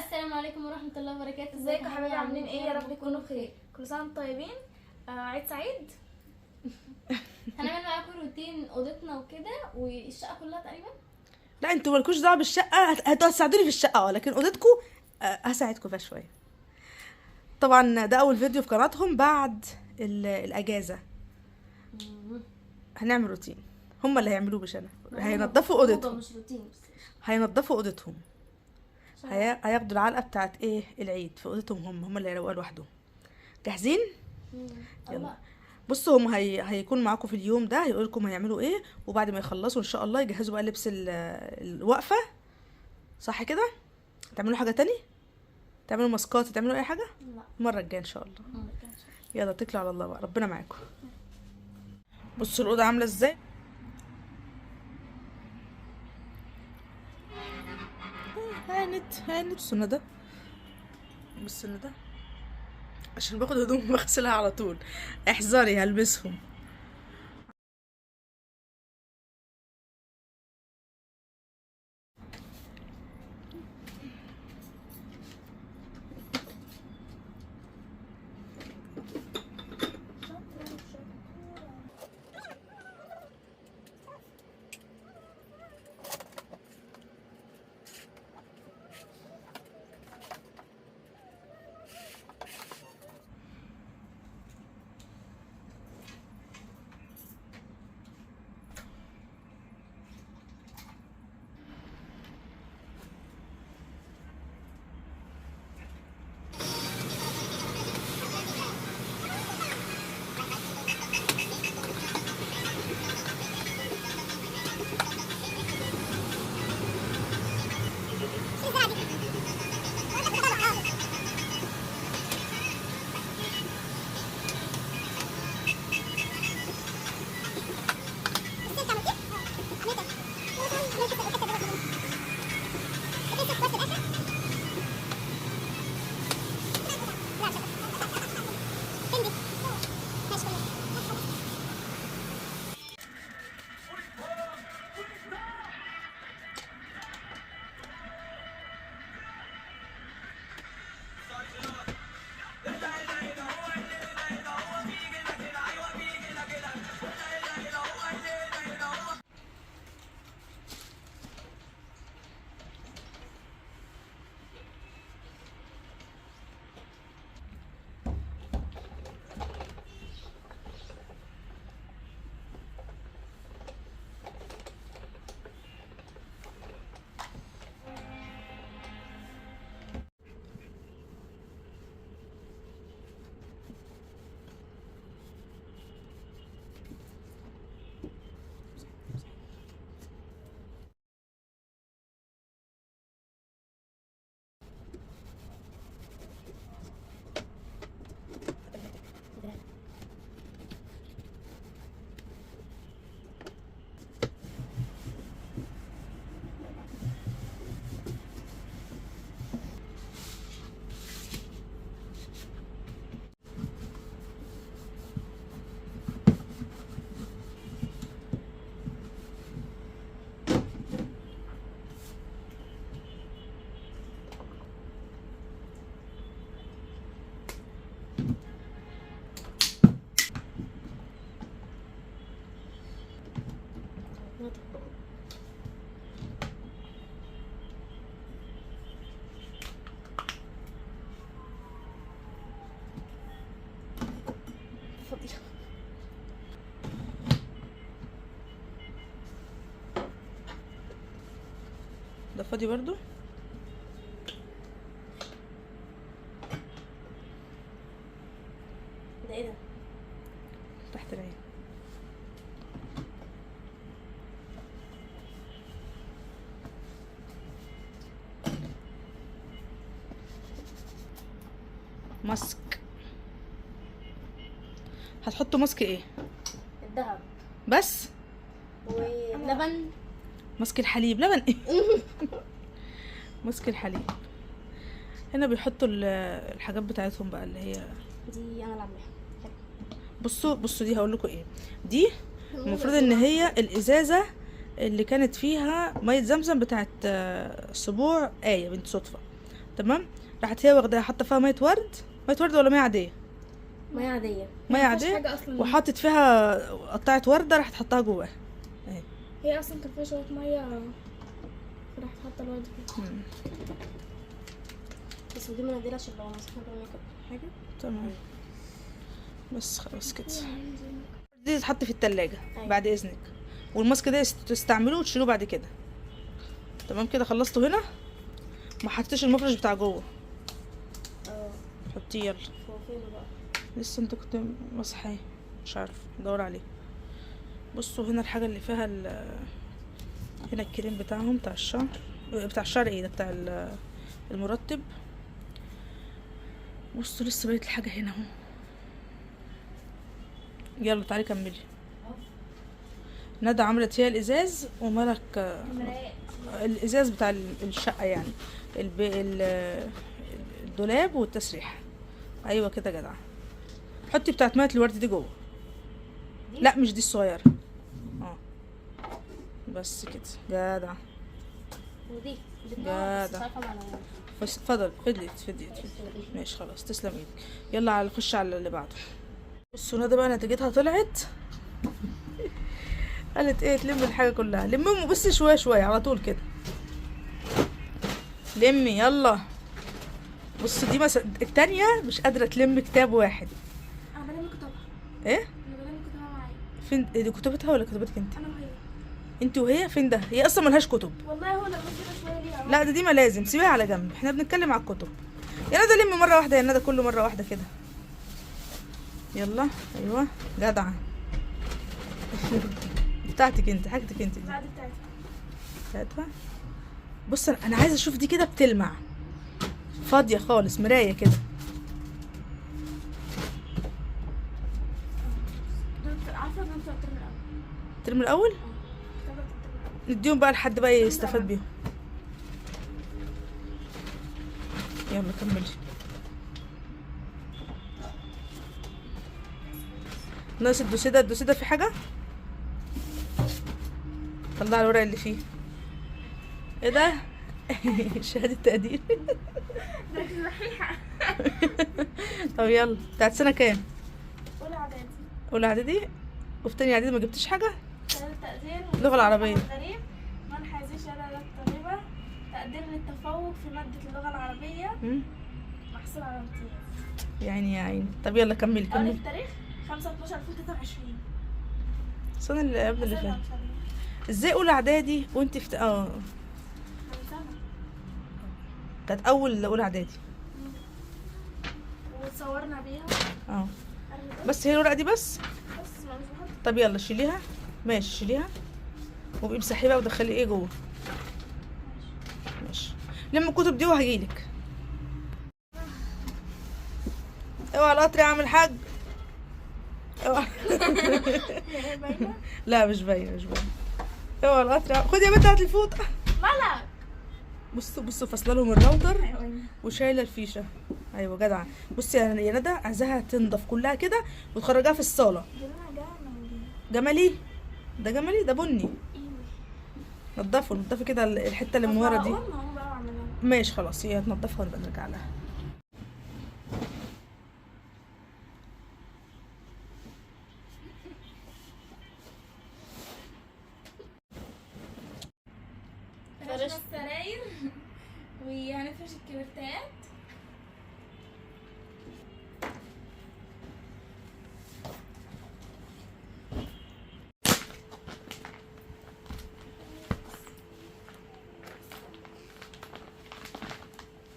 السلام عليكم ورحمة الله وبركاته. ازيكم يا حبايبي؟ عاملين ايه؟ يا رب تكونوا بخير. كل سنه وانتم طيبين. عيد سعيد. هنعمل معاكم روتين اوضتنا وكده والشقة كلها تقريبا. لا انتوا مالكوش دعوه بالشقه، هتساعدوني في الشقه لكن اوضتكم هساعدكم فيها شويه. طبعا ده اول فيديو في قناتهم بعد الاجازه. هنعمل روتين، هما اللي هيعملوه مش انا. هينضفوا اوضتهم، مش روتين بس. هينضفوا اوضتهم. هياخدوا العلقه بتاعت ايه العيد في اوضتهم، هما اللي هيروقوها لوحدهم. جاهزين؟ يلا بصوا، هم هيكون معاكم في اليوم ده، هيقول لكم هيعملوا ايه، وبعد ما يخلصوا ان شاء الله يجهزوا بقى لبس الوقفه. صح كده؟ تعملوا حاجه تاني؟ تعملوا ماسكات؟ تعملوا اي حاجه؟ لا. المره الجايه ان شاء الله. يلا اتكلوا على الله بقى، ربنا معاكم. بصوا الاوضه عامله ازاي. هانت بصوا ده، بصوا ده عشان باخد هدوم بغسلها على طول. احذري هلبسهم. ده فاضي برضو. ده ايه ده؟ تحت العين. ماسك. هتحطوا ماسك ايه؟ الذهب بس ولبن. ماسك الحليب. لبن ايه؟ ماسك الحليب. هنا بيحطوا الحاجات بتاعتهم بقى اللي هي دي انا اللي عاملاها. بصوا دي هقول لكم ايه. دي المفروض ان هي الازازه اللي كانت فيها ميه زمزم بتاعت سبوع بنت صدفه. تمام. راحت هي واخداها حاطه فيها ميه ورد، ميه ورد ولا ميه عاديه؟ ميه عاديه. ميه عاديه، حاجه اصلا، وحطت فيها قطعه ورده، راحت حطها جواها اهي. هي اصلا كان فيها شويه ميه، راح حاطه الورد فيها. بس ودي مناديل عشان لو مسحنا بالميك اب حاجه. تمام بس خلاص كده. دي تتحط في التلاجة بعد اذنك، والماسك ده تستعملوه وتشيلوه بعد كده. تمام كده خلصتوا هنا. ما حطيتش المفرش بتاع جوه. حطيه يلا. هو فين بقى؟ لسه انت كنت مسحاه، مش عارف ادور عليه. بصوا هنا الحاجه اللي فيها هنا الكريم بتاعهم بتاع الشعر، بتاع الشعر ايه ده، بتاع المرطب. بصوا لسه بقيت الحاجه هنا اهو. يلا تعالي كملي. ندى عملت هي الازاز، وملك الازاز بتاع الشقه يعني، الدولاب والتسريح. ايوه كده جدعه. حطي بتاعت ميه الورد دي جوه. لا مش دي الصغيره. بس كده جدع. ودي جدع. فضل فضلت. ماشي خلاص، تسلم ايدك. يلا على نخش على اللي بعده. بصوا ندى بقى نتيجتها طلعت. قالت ايه تلم الحاجه كلها. لمهم بس شويه شويه على طول كده. لمي يلا. بص دي مثلا التانية مش قادرة تلم كتاب واحد. انا بلم كتبها. ايه؟ انا بلم كتبها معايا. فين دي كتبتها ولا كتبتك انت؟ انا وهي. انت وهي فين ده؟ هي اصلا ملهاش كتب. والله هو لما كده شويه ليها. لا دي ما لازم سيبيها على جنب، احنا بنتكلم على الكتب. يا ندى لمي مرة واحدة، يا ندى كل مرة واحدة كده. يلا ايوه جدعة. بتاعتك انت، حاجتك انت دي. بتاعتها. بص انا عايزة اشوف دي كده بتلمع. فاضية خالص، مراية كده. عارفه ان انت الترم الاول نديهم بقى لحد بقى يستفاد بيهم. يلا كملي. ناقص الدوسيده. الدوسيده في حاجه؟ طلع الورق اللي فيه. ايه ده؟ شهاده تقدير. طب يلا بتاعت سنه كام؟ اولى اعدادي. اولى اعدادي. وفي تانية اعدادي ما جبتش حاجه؟ شهاده تقدير. اللغه العربيه. غريب. منحة هذه شهاده طالبه تقدير للتفوق في ماده اللغه العربيه. محصول على امتياز. يا عيني يا عيني. طب يلا كملي اول كملي. التاريخ 5/12/2023. السنه اللي قبل اللي فاتت. ازاي اولى اعدادي وانت في كانت اول اولى اعدادي. وصورنا بيها. بس هي الورقه دي بس. بس ما مش بحط. طب يلا شيليها. ماشي شيليها وابقي امسحيه بقى ودخلي ايه جوه. ماشي. لم الكتب دي وهجيلك. اوعى القطر يا عم الحاج. اوعى. باينه. لا مش باينه مش باينه. اوعى القطر. خدي يا بنت هات الفوطه. مالك؟ بصوا فاصله لهم الراوتر وشايله الفيشه. ايوه جدعه. بصي يا ندى عايزاها تنضف كلها كده وتخرجها في الصاله. جمالي ده جمالي ده بني. نضفي كده الحته اللي من ورا دي. ماشي خلاص هي هتنضفها ونبقى نرجع لها. فرشنا السراير وهنفرش الكبرتات.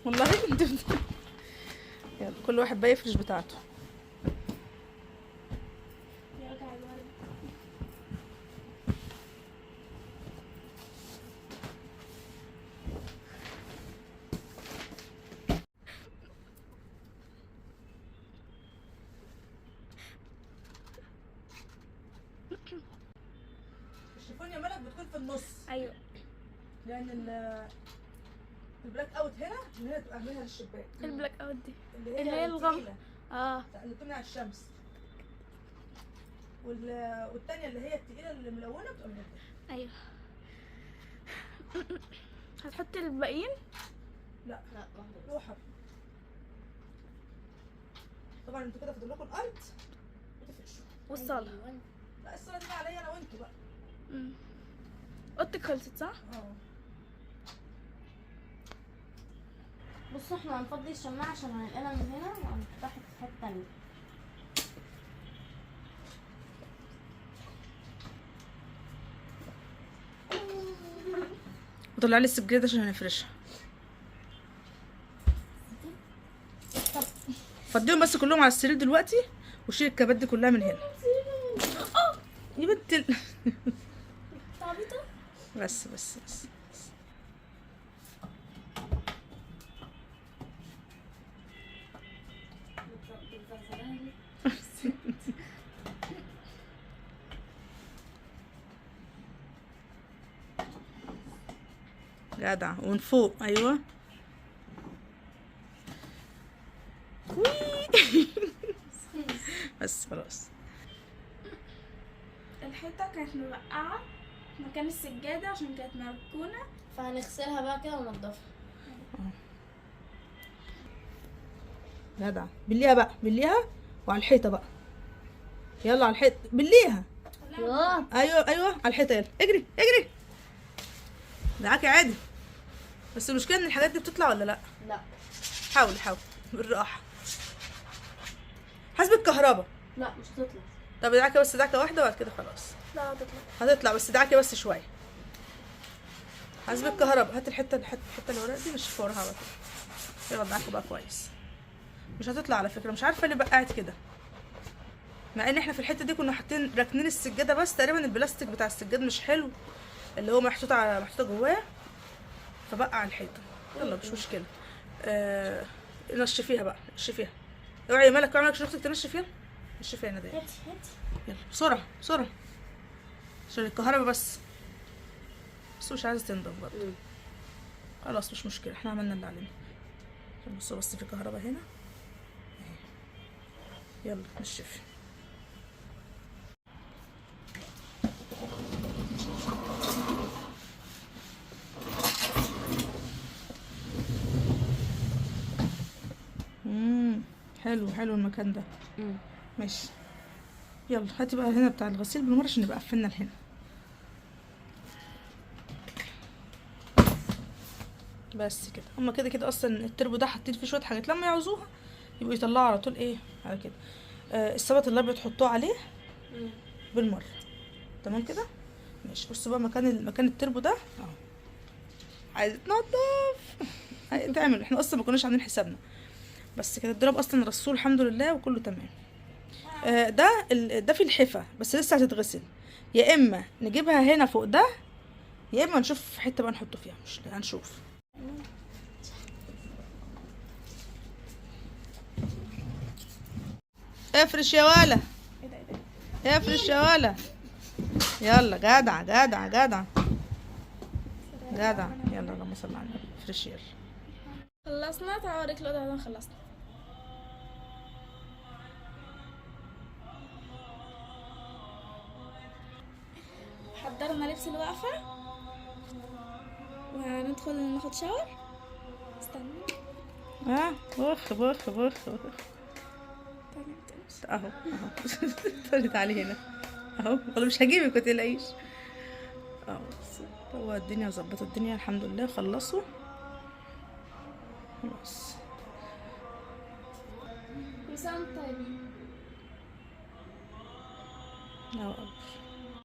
والله انت يلا كل واحد بقى يفرش بتاعته. الشيفون يا ملك بتكون في النص. ايوه. لان البلاك اوت هنا تبقى اعملها للشباك. البلاك اوت دي اللي هي الغامقه اللي بتمنع الشمس. والتانية اللي هي التقيلة اللي ملونة بتبقى منزلة. ايوه. هتحطي الباقيين؟ لا لا واحدة بس. روحوا. طبعا انتوا كده فاضل لكم الارض وتفرشوا. والصالة. أيوة. لا الصاله دي بقى عليا انا وانتوا بقى. اوضتك خلصت صح؟ اه بصوا احنا هنفضي الشماعة عشان هننقلها من هنا وهنفتحها في حتة تانية. وطلع لي السجاده عشان هنفرشها. فضيهم بس كلهم على السرير دلوقتي وشيل الكبات دي كلها من هنا. يا بنت تعبيطة؟ بس جدع ومن فوق ايوه. وي. بس خلاص. الحيطة كانت مبقعة مكان السجادة عشان كانت مركونة. فهنغسلها بقى كده وننضفها. جدع بليها بقى، بليها وعلى الحيطه بقى. يلا على الحيطه بليها. يوه. ايوه على الحيطه. يلا اجري. دعاكي عادي. بس المشكله ان الحاجات دي بتطلع ولا لا؟ لا حاول بالراحه. حسب الكهرباء. لا مش هتطلع. طب دعاكي بس دعكه واحده وبعد كده خلاص لا هتطلع. هتطلع، بس دعاكي بس شويه. حسب الكهرباء. هات الحته اللي وراها دي مش فورها على طول. يلا دعاكي بقى كويس. مش هتطلع على فكره، مش عارفه ليه بقعت كده، مع ان احنا في الحته دي كنا حاطين راكنين السجاده، بس تقريبا البلاستيك بتاع السجاد مش حلو اللي هو محطوطه جواه فبقع على الحيطه. يلا مش مشكله. نشفيها بقى، نشفيها. اوعي مالك عشان اختك تنشفيها. نشفيها يا ندى. هاتي. يلا بسرعه عشان الكهرباء بس مش عايزه تنضف برضه. خلاص مش مشكله، احنا عملنا اللي علينا. بصوا بس في كهرباء هنا. يلا نشفي. حلو المكان ده. ماشي. يلا هاتي بقى هنا بتاع الغسيل بالمره عشان نبقى قفلنا هنا. بس كده. هما كده اصلا التربو ده حاطين فيه شويه حاجات لما يعوزوها يبقوا يطلعوا على طول ايه على كده. السبت الابيض تحطوه عليه بالمره. تمام كده ماشي. بصوا بقى مكان التربو ده اهو. عايز تنضف هيتعمل. احنا اصلا ما كناش عاملين حسابنا، بس كده الدراب اصلا رسول الحمد لله وكله تمام. ده في الحفه بس لسه هتتغسل. يا اما نجيبها هنا فوق ده، يا اما نشوف حته بقى نحطه فيها. مش هنشوف. افرش يا ولا. افرش يا ولا. يلا جدع. يلا اللهم صل على النبي. افرش يلا. خلصنا. تعالى اوريك الأوضة بعد ما خلصنا. حضرنا لبس الوقفة وهندخل ناخد شاور. استنى. بخ اهو تعالي هنا اهو. والله مش هجيبك متقلقيش. اهو هو الدنيا وظبطوا الدنيا الحمد لله. خلصوا خلاص. كل سنة وانتم طيبين. الله اكبر.